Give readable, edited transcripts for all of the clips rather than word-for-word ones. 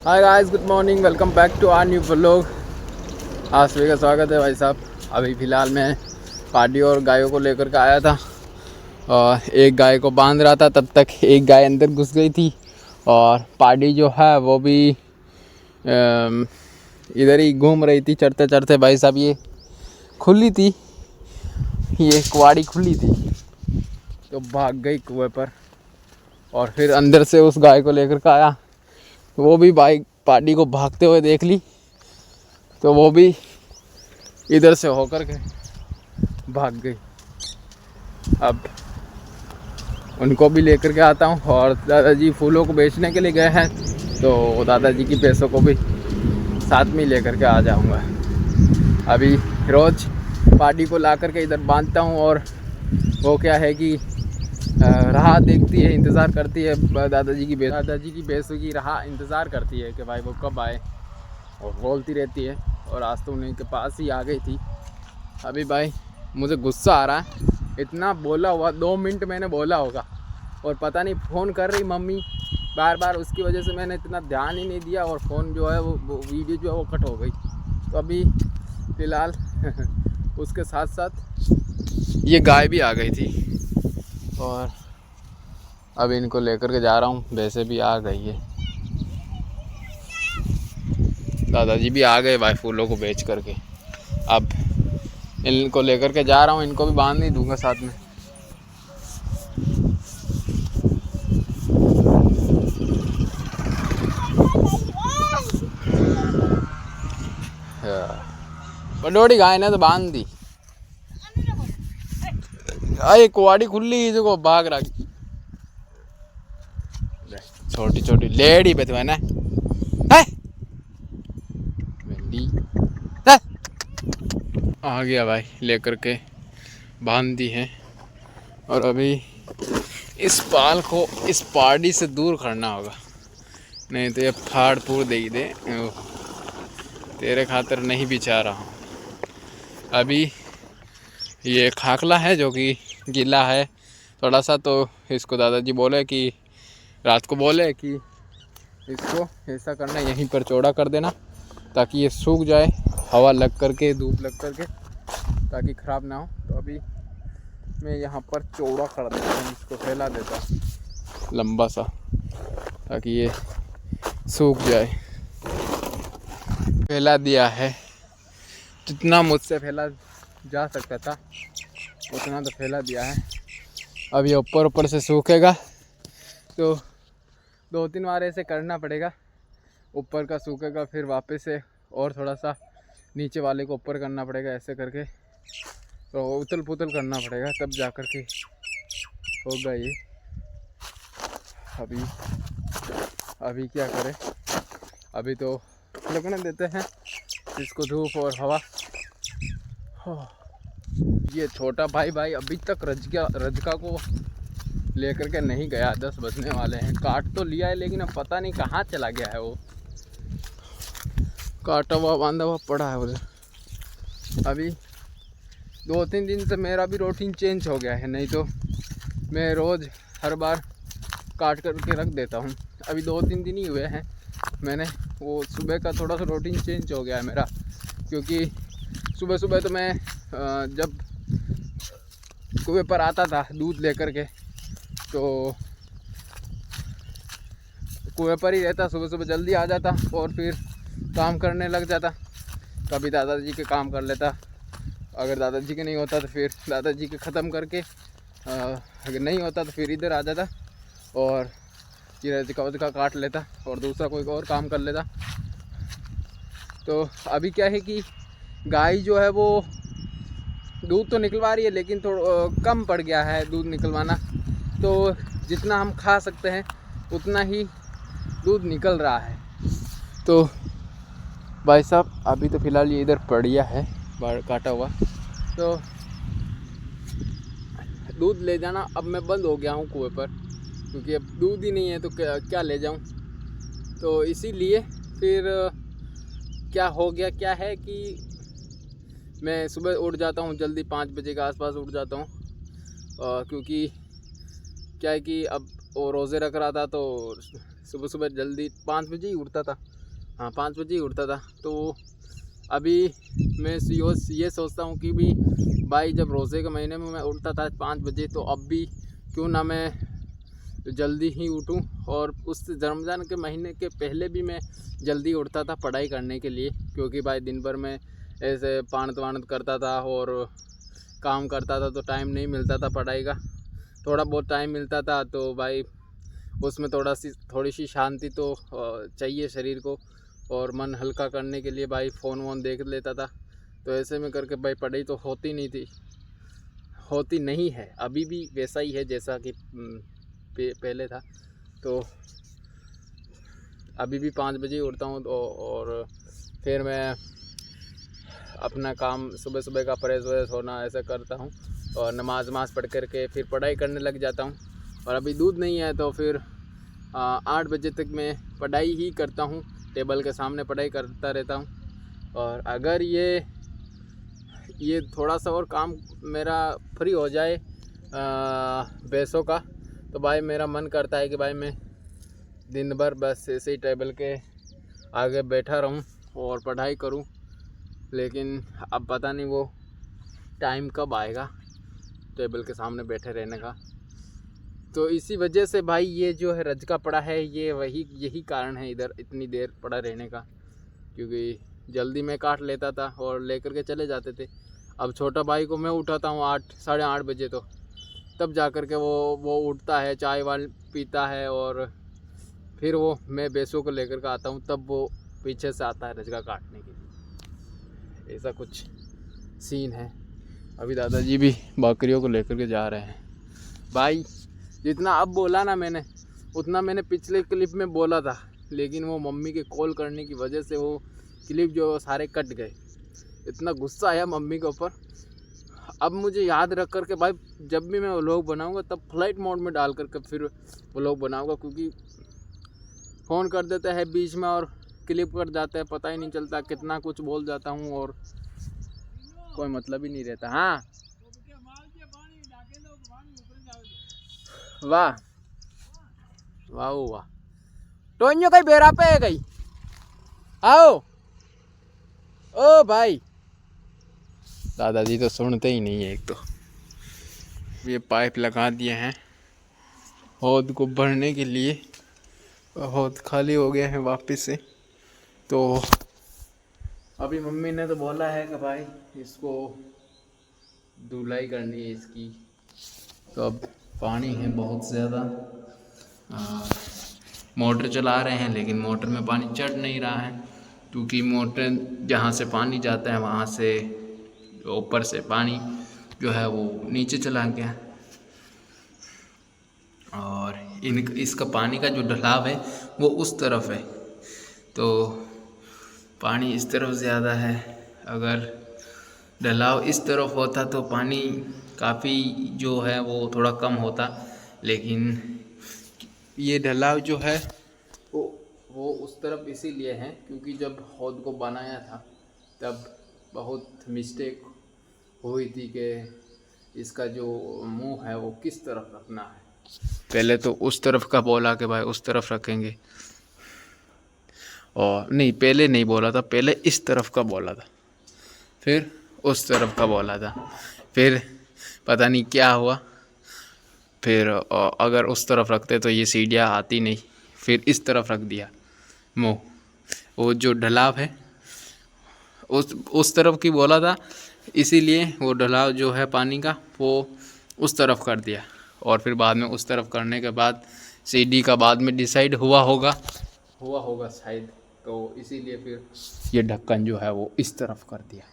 Hi guys, good morning, welcome back to our new vlog. आप सभी का स्वागत है भाई साहब। अभी फ़िलहाल मैं पार्टी और गायों को लेकर के आया था और एक गाय को बांध रहा था, तब तक एक गाय अंदर घुस गई थी और पार्टी जो है वो भी इधर ही घूम रही थी चढ़ते चढ़ते। भाई साहब ये खुली थी, ये कुआड़ी खुली थी तो भाग गई कुएं पर और फिर अंदर से उस गाय को लेकर के आया। वो भी बाइक पार्टी को भागते हुए देख ली तो वो भी इधर से होकर के भाग गई। अब उनको भी लेकर के आता हूँ और दादाजी फूलों को बेचने के लिए गए हैं तो दादाजी की भैंसों को भी साथ में लेकर के आ जाऊँगा। अभी रोज़ पार्टी को ला करके इधर बांधता हूँ और वो क्या है कि राह देखती है, इंतज़ार करती है। दादाजी की भैंसों की राह इंतज़ार करती है कि भाई वो कब आए और बोलती रहती है। और आज तो उन्हीं के पास ही आ गई थी। अभी भाई मुझे गुस्सा आ रहा है, इतना बोला हुआ 2 मिनट मैंने बोला होगा और पता नहीं फ़ोन कर रही मम्मी बार बार, उसकी वजह से मैंने इतना ध्यान ही नहीं दिया और फ़ोन जो है वो वीडियो जो है वो कट हो गई। तो अभी फ़िलहाल उसके साथ साथ ये गाय भी आ गई थी और अब इनको लेकर के जा रहा हूँ। वैसे भी आ गई है, दादाजी भी आ गए भाई फूलों को बेच करके। अब इनको लेकर के जा रहा हूँ, इनको भी बांध नहीं दूंगा साथ में। बडोड़ी गाय ने तो बांध दी। अरे कुआड़ी खुली जो भाग रहा, छोटी छोटी लेडी पे तो है ना आ गया भाई, लेकर के बांध दी है। और अभी इस पाल को इस पार्टी से दूर करना होगा, नहीं तो ये फाड़ फूड़ दे दे। तेरे खातिर नहीं बिछा रहा हूँ। अभी ये खाकला है जो कि गीला है थोड़ा सा, तो इसको दादाजी बोले कि रात को बोले कि इसको ऐसा करना, यहीं पर चौड़ा कर देना ताकि ये सूख जाए, हवा लग करके धूप लग करके, ताकि ख़राब ना हो। तो अभी मैं यहाँ पर चौड़ा कर देता हूँ, इसको फैला देता हूँ लंबा सा ताकि ये सूख जाए। फैला दिया है, जितना मुझसे फैला जा सकता था उतना तो फैला दिया है। अब ये ऊपर ऊपर से सूखेगा तो 2-3 बार ऐसे करना पड़ेगा। ऊपर का सूखेगा फिर वापस से और थोड़ा सा नीचे वाले को ऊपर करना पड़ेगा, ऐसे करके तो उथल पुथल करना पड़ेगा, तब जा कर के होगा ये। अभी क्या करें, अभी तो लगने देते हैं इसको धूप और हवा। ये छोटा भाई अभी तक रजका को लेकर के नहीं गया। 10 बजने वाले हैं, काट तो लिया है लेकिन अब पता नहीं कहाँ चला गया है। वो काटा हुआ बांधा हुआ पड़ा है उधर। अभी 2-3 दिन से मेरा भी रूटीन चेंज हो गया है, नहीं तो मैं रोज़ हर बार काट करके रख देता हूँ। अभी 2-3 दिन ही हुए हैं, मैंने वो सुबह का थोड़ा सा रूटीन चेंज हो गया है मेरा, क्योंकि सुबह सुबह तो मैं जब कुएं पर आता था दूध लेकर के तो कुएं पर ही रहता, सुबह सुबह जल्दी आ जाता और फिर काम करने लग जाता। कभी दादाजी के काम कर लेता, अगर दादाजी के नहीं होता तो फिर दादाजी के ख़त्म करके अगर नहीं होता तो फिर इधर आ जाता और ये रजका काट लेता और दूसरा कोई और काम कर लेता। तो अभी क्या है कि गाय जो है वो दूध तो निकलवा रही है लेकिन थोड़ा कम पड़ गया है दूध निकलवाना, तो जितना हम खा सकते हैं उतना ही दूध निकल रहा है। तो भाई साहब अभी तो फ़िलहाल ये इधर पड़िया है बाहर काटा हुआ, तो दूध ले जाना अब मैं बंद हो गया हूँ कुएं पर, क्योंकि अब दूध ही नहीं है तो क्या ले जाऊँ। तो इसीलिए फिर क्या हो गया, क्या है कि मैं सुबह उठ जाता हूँ जल्दी, 5 बजे के आसपास उठ जाता हूँ, क्योंकि क्या है कि अब वो रोज़े रख रहा था तो सुबह सुबह जल्दी 5 बजे ही उठता था। हाँ 5 बजे ही उठता था। तो अभी मैं ये सोचता हूँ कि भी भाई जब रोज़े के महीने में मैं उठता था 5 बजे, तो अब भी क्यों ना मैं जल्दी ही उठूँ। और उस रमज़ान के महीने के पहले भी मैं जल्दी उठता था पढ़ाई करने के लिए, क्योंकि भाई दिन भर में ऐसे पानत वानत करता था और काम करता था, तो टाइम नहीं मिलता था पढ़ाई का। थोड़ा बहुत टाइम मिलता था तो भाई उसमें थोड़ी सी शांति तो चाहिए शरीर को, और मन हल्का करने के लिए भाई फ़ोन वोन देख लेता था। तो ऐसे में करके भाई पढ़ाई तो होती नहीं है, अभी भी वैसा ही है जैसा कि पहले था। तो अभी भी 5 बजे ही उठता हूँ। और फिर मैं अपना काम सुबह सुबह का फ्रेश व्रेश होना ऐसा करता हूँ, और नमाज पढ़ करके फिर पढ़ाई करने लग जाता हूँ। और अभी दूध नहीं है तो फिर 8 बजे तक मैं पढ़ाई ही करता हूँ, टेबल के सामने पढ़ाई करता रहता हूँ। और अगर ये थोड़ा सा और काम मेरा फ्री हो जाए भैंसों का, तो भाई मेरा मन करता है कि भाई मैं दिन भर बस ऐसे ही टेबल के आगे बैठा रहूं और पढ़ाई करूं। लेकिन अब पता नहीं वो टाइम कब आएगा टेबल के सामने बैठे रहने का। तो इसी वजह से भाई ये जो है रजका पड़ा है, यही कारण है इधर इतनी देर पड़ा रहने का, क्योंकि जल्दी मैं काट लेता था और लेकर के चले जाते थे। अब छोटा भाई को मैं उठाता हूँ 8 साढ़े 8 बजे, तो तब जा कर के वो उठता है, चाय वाल पीता है, और फिर वो मैं भैंसों को लेकर के आता हूँ, तब वो पीछे से आता है रजका काटने के लिए। ऐसा कुछ सीन है। अभी दादाजी भी बकरियों को लेकर के जा रहे हैं। भाई जितना अब बोला ना मैंने, उतना मैंने पिछले क्लिप में बोला था, लेकिन वो मम्मी के कॉल करने की वजह से वो क्लिप जो सारे कट गए। इतना गुस्सा आया मम्मी के ऊपर। अब मुझे याद रख कर के भाई जब भी मैं व्लॉग बनाऊंगा तब फ्लाइट मोड में डाल करके फिर व्लॉग बनाऊंगा, क्योंकि फ़ोन कर देता है बीच में और क्लिप कर जाता है, पता ही नहीं चलता कितना कुछ बोल जाता हूँ और कोई मतलब ही नहीं रहता। हाँ वाह वाह वाह, टोन्यो कहीं बेरा पे है गई, आओ ओ भाई। दादाजी तो सुनते ही नहीं है। एक तो ये पाइप लगा दिए हैं हौद को भरने के लिए, हौद खाली हो गया है वापस से। तो अभी मम्मी ने तो बोला है कि भाई इसको धुलाई करनी है इसकी। तो अब पानी है बहुत ज़्यादा, मोटर चला रहे हैं लेकिन मोटर में पानी चढ़ नहीं रहा है, क्योंकि मोटर जहाँ से पानी जाता है वहाँ से ऊपर से पानी जो है वो नीचे चला गया। और इसका पानी का जो ढलाव है वो उस तरफ है, तो पानी इस तरफ ज़्यादा है। अगर ढलाव इस तरफ होता तो पानी काफ़ी जो है वो थोड़ा कम होता, लेकिन ये ढलाव जो है वो उस तरफ इसीलिए है क्योंकि जब हौद को बनाया था तब बहुत मिस्टेक हुई थी कि इसका जो मुंह है वो किस तरफ रखना है। पहले तो उस तरफ का बोला कि भाई उस तरफ रखेंगे, और नहीं पहले नहीं बोला था, पहले इस तरफ का बोला था, फिर उस तरफ का बोला था, फिर पता नहीं क्या हुआ, फिर अगर उस तरफ रखते तो ये सीढ़ियाँ आती नहीं, फिर इस तरफ रख दिया मुँह। वो जो ढलाव है उस तरफ की बोला था, इसीलिए वो ढलाव जो है पानी का वो उस तरफ कर दिया, और फिर बाद में उस तरफ करने के बाद सीढ़ी का बाद में डिसाइड हुआ होगा शायद, तो इसीलिए फिर ये ढक्कन जो है वो इस तरफ कर दिया,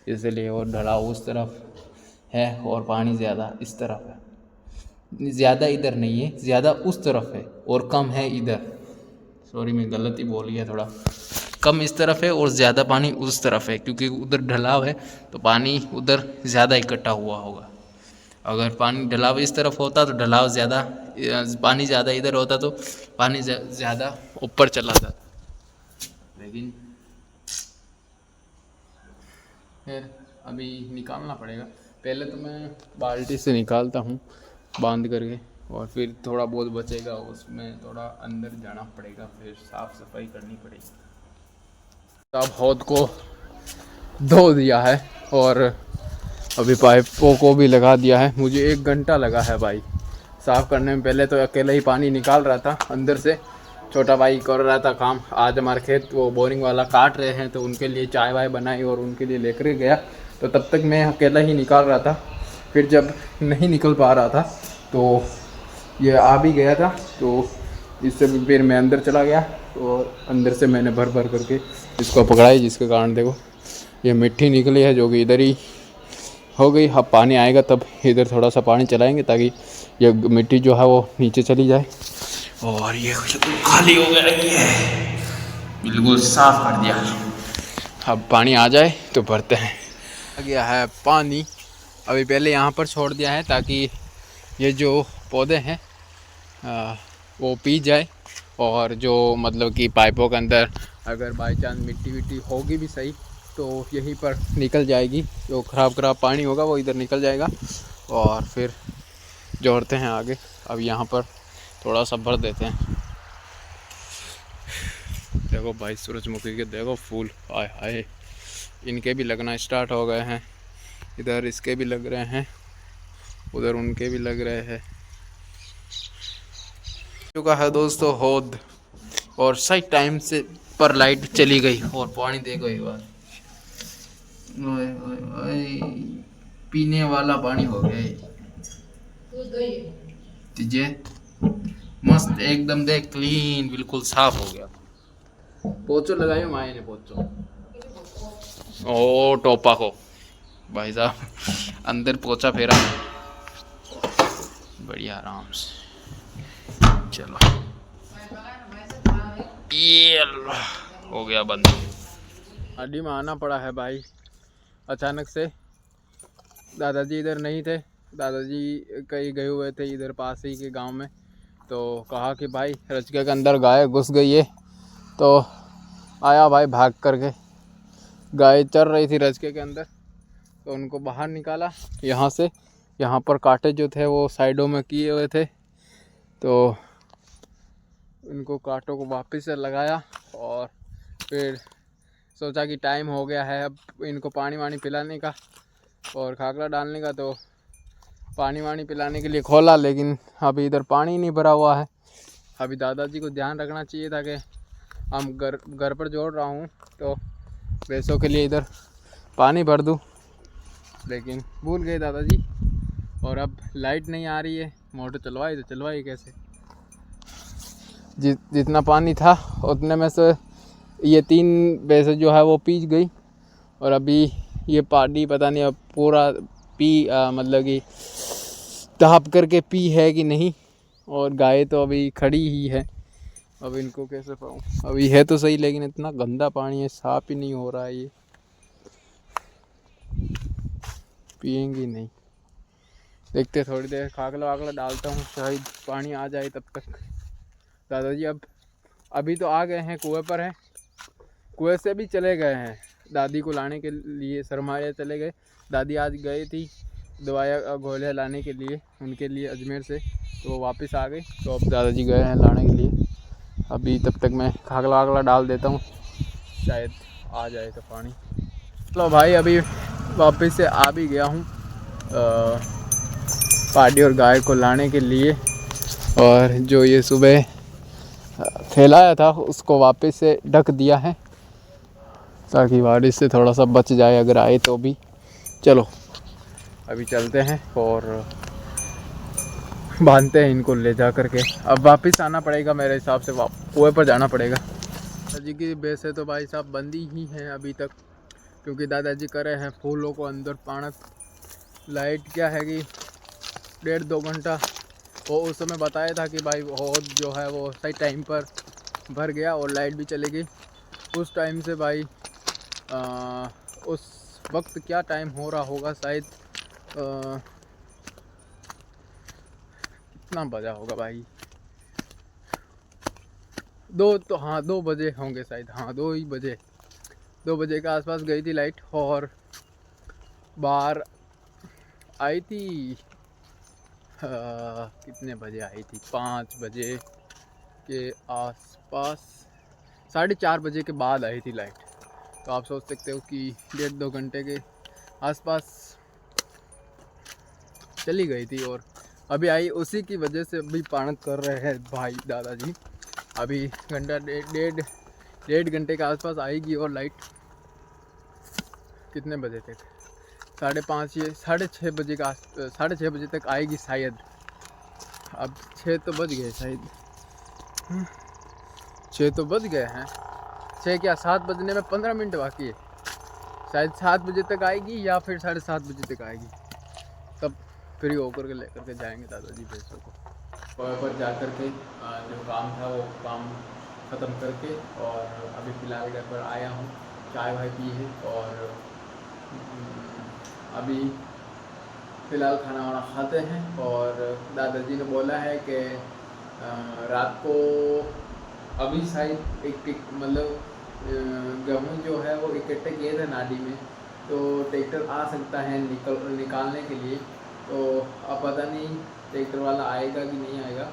इसलिए वो ढलाव उस तरफ है और पानी ज़्यादा इस तरफ है। ज़्यादा इधर नहीं है, ज़्यादा उस तरफ है और कम है इधर। सॉरी मैं गलत ही बोल गया, थोड़ा कम इस तरफ है और ज़्यादा पानी उस तरफ है, क्योंकि उधर ढलाव है तो पानी उधर ज़्यादा इकट्ठा हुआ होगा। अगर पानी ढलाव इस तरफ होता तो ढलाव ज़्यादा, पानी ज़्यादा इधर होता तो पानी ज़्यादा ऊपर चला जाता। लेकिन फिर अभी निकालना पड़ेगा। पहले तो मैं बाल्टी से निकालता हूँ बांध करके, और फिर थोड़ा बहुत बचेगा उसमें थोड़ा अंदर जाना पड़ेगा, फिर साफ़ सफाई करनी पड़ेगी। अब हौद को धो दिया है और अभी पाइपों को भी लगा दिया है। मुझे 1 घंटा लगा है भाई साफ़ करने में। पहले तो अकेले ही पानी निकाल रहा था अंदर से, छोटा भाई कर रहा था काम। आज हमारे खेत वो बोरिंग वाला काट रहे हैं, तो उनके लिए चाय वाय बनाई और उनके लिए लेकर गया, तो तब तक मैं अकेला ही निकाल रहा था। फिर जब नहीं निकल पा रहा था तो ये आ भी गया था, तो इससे फिर मैं अंदर चला गया और अंदर से मैंने भर भर करके इसको पकड़ाई, जिसके कारण देखो ये मिट्टी निकली है जो कि इधर ही हो गई। अब पानी आएगा तब इधर थोड़ा सा पानी चलाएंगे ताकि ये मिट्टी जो है वो नीचे चली जाए। और ये खाली हो गया, ये बिल्कुल साफ कर दिया। अब पानी आ जाए तो भरते हैं। आ गया है पानी, अभी पहले यहाँ पर छोड़ दिया है ताकि ये जो पौधे हैं वो पी जाए, और जो मतलब कि पाइपों के अंदर अगर बाई चांस मिट्टी विट्टी होगी भी सही तो यहीं पर निकल जाएगी। जो ख़राब पानी होगा वो इधर निकल जाएगा और फिर जोड़ते हैं आगे। अब यहाँ पर थोड़ा सा भर देते हैं। देखो भाई सूरजमुखी के देखो फूल, आए हाय, इनके भी लगना स्टार्ट हो गए हैं। इधर इसके भी लग रहे हैं, उधर उनके भी लग रहे हैं। चुका है दोस्तों हौद, और सही टाइम से पर लाइट चली गई और पानी देखो एक बार, ओए ओए ओए, पीने वाला पानी हो गया ये। तुझे मस्त एकदम देख, क्लीन बिल्कुल साफ हो गया। पोचो लगाई माए ने पोचो, ओ टोपा को भाई साहब अंदर पोचा फेरा बढ़िया आराम से। चलो ये हो गया बंद। गाड़ी में आना पड़ा है भाई अचानक से। दादाजी इधर नहीं थे, दादाजी कहीं गए हुए थे इधर पास ही के गांव में। तो कहा कि भाई रजके के अंदर गाय घुस गई है, तो आया भाई भाग करके। गाय चर रही थी रजके के अंदर, तो उनको बाहर निकाला यहाँ से। यहाँ पर कांटे जो थे वो साइडों में किए हुए थे, तो उनको कांटों को वापस से लगाया और फिर सोचा कि टाइम हो गया है अब इनको पानी वानी पिलाने का और खाकरा डालने का। तो पानी वानी पिलाने के लिए खोला, लेकिन अभी इधर पानी नहीं भरा हुआ है। अभी दादाजी को ध्यान रखना चाहिए था कि हम घर पर जोड़ रहा हूँ तो भैंसों के लिए इधर पानी भर दूँ, लेकिन भूल गए दादाजी। और अब लाइट नहीं आ रही है, मोटर चलवाई तो चलवाई कैसे। जितना पानी था उतने में से ये 3 भैंसें जो है वो पी गई, और अभी ये पानी पता नहीं अब पूरा मतलब कि ताप करके पी है कि नहीं। और गाय तो अभी खड़ी ही है, अब इनको कैसे पाऊँ। अभी है तो सही, लेकिन इतना गंदा पानी है, साफ ही नहीं हो रहा है, ये पिएंगी नहीं। देखते थोड़ी देर खाकला वाकला डालता हूँ, शायद पानी आ जाए तब तक। दादाजी अभी तो आ गए हैं, कुएं पर हैं, कुएं से भी चले गए हैं दादी को लाने के लिए। सरमाया चले गए, दादी आज गई थी दवाइयाँ गोलियाँ लाने के लिए उनके लिए अजमेर से, तो वो वापस आ गई। तो अब दादाजी गए हैं लाने के लिए। अभी तब तक मैं खाकला वाकला डाल देता हूँ, शायद आ जाए तो पानी। चलो भाई अभी वापस से आ भी गया हूँ पार्टी और गाय को लाने के लिए, और जो ये सुबह फैलाया था उसको वापस से ढक दिया है ताकि बारिश से थोड़ा सा बच जाए अगर आए तो भी। चलो अभी चलते हैं और बांधते हैं इनको ले जा कर के। अब वापस आना पड़ेगा मेरे हिसाब से, कुएं पर जाना पड़ेगा। दादाजी की वैसे तो भाई साहब बंदी ही हैं अभी तक, क्योंकि दादाजी करे हैं फूलों को अंदर पाणक। लाइट क्या है कि 1.5-2 घंटा वो उस समय बताया था कि भाई हौद जो है वो सही टाइम पर भर गया और लाइट भी चली गई। उस टाइम से भाई उस वक्त क्या टाइम हो रहा होगा, शायद कितना बजा होगा भाई, 2 बजे होंगे शायद, हाँ 2 ही बजे, 2 बजे के आसपास गई थी लाइट और बाहर आई थी कितने बजे आई थी, 5 बजे के आसपास, 4:30 बजे के बाद आई थी लाइट। तो आप सोच सकते हो कि 1.5-2 घंटे के आसपास चली गई थी। और अभी आई, उसी की वजह से अभी पाणत कर रहे हैं भाई दादाजी। अभी घंटा डेढ़ घंटे के आसपास आएगी और लाइट कितने बजे तक, 5:30 या 6:30 बजे का 6:30 बजे तक आएगी शायद। अब 6 तो बज गए शायद, 6 तो बज गए हैं, 6 क्या 7 बजने में 15 मिनट बाकी है। शायद 7 बजे तक आएगी या फिर 7:30 बजे तक आएगी। तब फ्री होकर के लेकर के जाएंगे दादाजी भैंसों को। वहाँ पर जा कर के जो काम था वो काम ख़त्म करके, और अभी फ़िलहाल घर पर आया हूँ, चाय वाय पी है, और अभी फ़िलहाल खाना वाना खाते हैं। और दादाजी ने बोला है कि रात को अभी शायद मतलब गेहूँ जो है वो इकट्ठे किए थे नाडी में, तो ट्रैक्टर आ सकता है निकालने के लिए। तो अब पता नहीं ट्रैक्टर वाला आएगा कि नहीं आएगा।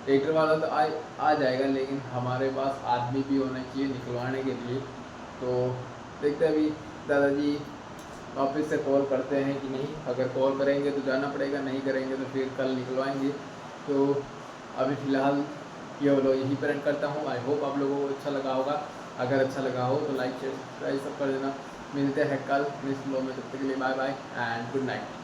ट्रैक्टर वाला तो आ जाएगा, लेकिन हमारे पास आदमी भी होना चाहिए निकलवाने के लिए। तो देखते अभी दादाजी ऑफिस से कॉल करते हैं कि नहीं। अगर कॉल करेंगे तो जाना पड़ेगा, नहीं करेंगे तो फिर कल निकलवाएंगे। तो अभी फ़िलहाल ये व्लॉग यहीं पर एंड करता हूँ। आई होप आप लोगों को अच्छा लगा होगा। अगर अच्छा लगा हो तो लाइक शेयर सब्सक्राइब सब कर देना। मिलते हैं कल नेक्स्ट व्लॉग में, तब तक के लिए bye bye and good night.